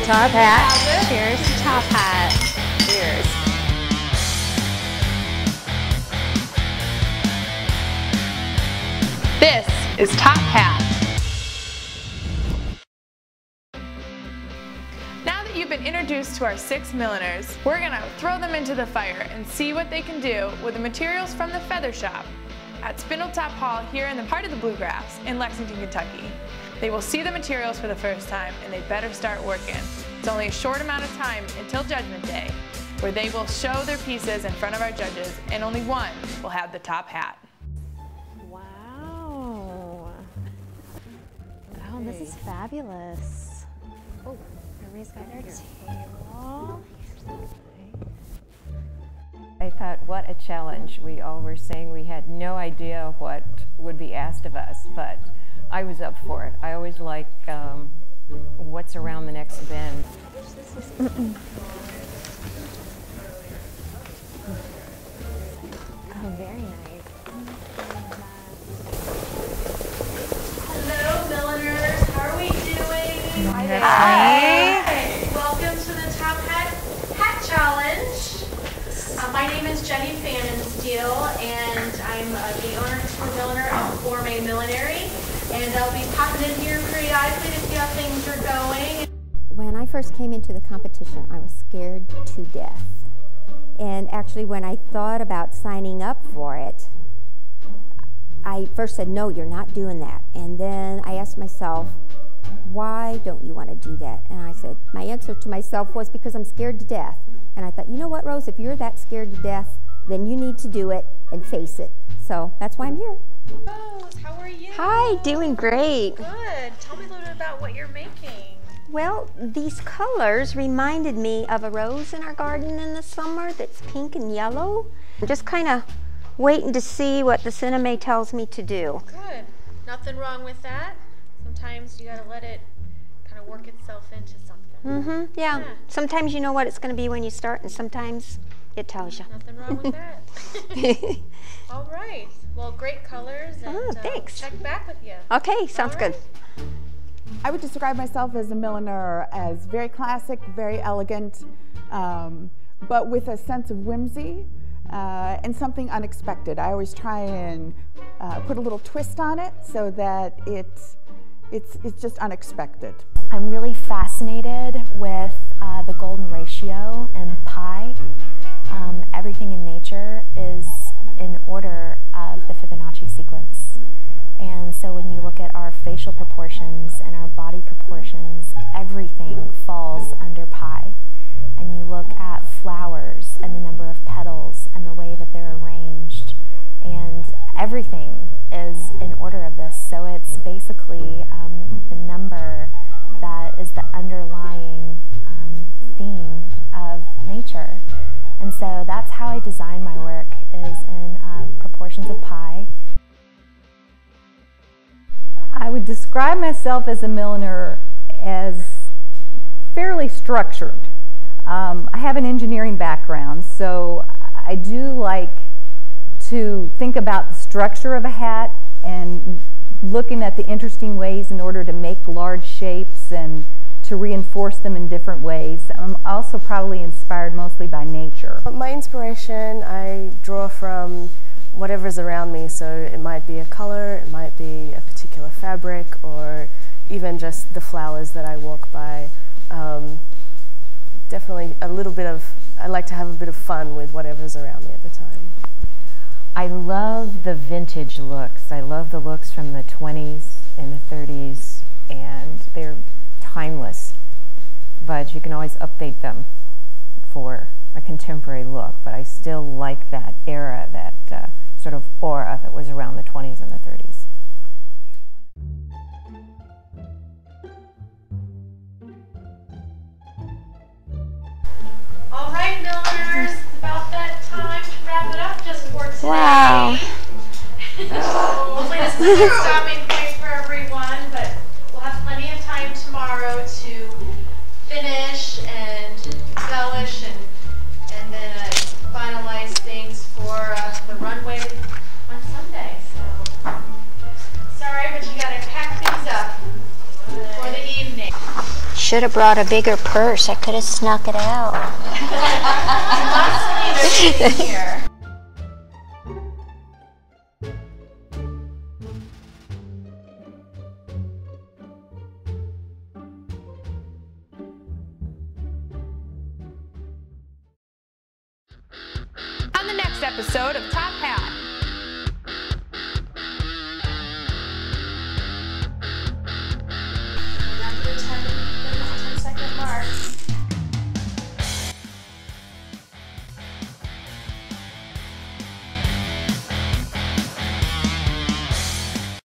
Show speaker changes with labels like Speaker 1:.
Speaker 1: Top hat. Cheers to top hat.
Speaker 2: Cheers.
Speaker 3: This is Top Hat. Now that you've been introduced to our 6 milliners, we're gonna throw them into the fire and see what they can do with the materials from the feather shop at Spindletop Hall here in the heart of the Bluegrass in Lexington, Kentucky. They will see the materials for the first time and they better start working. It's only a short amount of time until Judgment Day, where they will show their pieces in front of our judges and only one will have the top hat.
Speaker 1: Wow. Oh, this is fabulous. Oh, everybody's got their table.
Speaker 2: I thought, what a challenge. We all were saying we had no idea what would be asked of us, but I was up for it. I always like what's around the next bend.
Speaker 1: Oh, very nice.
Speaker 4: Hello, milliners. How are we doing?
Speaker 1: Hi.
Speaker 4: Welcome to the Top Hat Challenge. My name is Jenny Fannonsteel, and I'm the owner of Milliner of Gourmet Millinery. And I'll be popping in here periodically to see how things are going.
Speaker 1: When I first came into the competition, I was scared to death. And actually, when I thought about signing up for it, I first said, no, you're not doing that. And then I asked myself, why don't you want to do that? And I said, my answer to myself was because I'm scared to death. And I thought, you know what, Rose, if you're that scared to death, then you need to do it and face it. So that's why I'm here.
Speaker 4: Rose, how are you?
Speaker 1: Hi, doing great.
Speaker 4: Good. Tell me a little bit about what you're making.
Speaker 1: Well, these colors reminded me of a rose in our garden in the summer that's pink and yellow. I'm just kind of waiting to see what the Cinnamay tells me to do.
Speaker 4: Good. Nothing wrong with that. Sometimes you gotta let it kind of work itself into something.
Speaker 1: Yeah. Sometimes you know what it's going to be when you start, and sometimes it tells you.
Speaker 4: Nothing wrong with that. All right. Well, great colors, and
Speaker 1: thanks.
Speaker 4: check back with you.
Speaker 1: Okay, sounds good.
Speaker 5: I would describe myself as a milliner as very classic, very elegant, but with a sense of whimsy and something unexpected. I always try and put a little twist on it so that it's just unexpected.
Speaker 6: I'm really fascinated with the golden ratio and pi. Everything in nature is in order of the Fibonacci sequence. And so when you look at our facial proportions and our body proportions, everything falls under pi. And you look at flowers and the number of petals and the way that they're arranged, and everything is in order of this. So it's basically the number that is the underlying theme of nature. And so that's how I design my work, is in proportions of pi.
Speaker 2: I would describe myself as a milliner as fairly structured. I have an engineering background, so I do like to think about the structure of a hat and looking at the interesting ways in order to make large shapes and to reinforce them in different ways. I'm also probably inspired mostly by nature.
Speaker 7: My inspiration, I draw from whatever's around me, so it might be a color, it might be a particular fabric, or even just the flowers that I walk by. Definitely a little bit of, I like to have a bit of fun with whatever's around me at the time.
Speaker 2: I love the vintage looks. I love the looks from the 20s and the 30s, and they're timeless, but you can always update them for a contemporary look. But I still like that era, that sort of aura that was around the 20s and the 30s.
Speaker 4: All right, milliners, it's about that time to wrap it up just for today.
Speaker 1: Wow.
Speaker 4: Hopefully this is a stopping point for everyone, but we'll have plenty of time tomorrow to finish and embellish and then finalize things for the runway on Sunday. So sorry, but you got to pack things up for the evening.
Speaker 8: should have brought a bigger purse. I could have snuck it out.
Speaker 4: Here.
Speaker 3: On the next episode of Top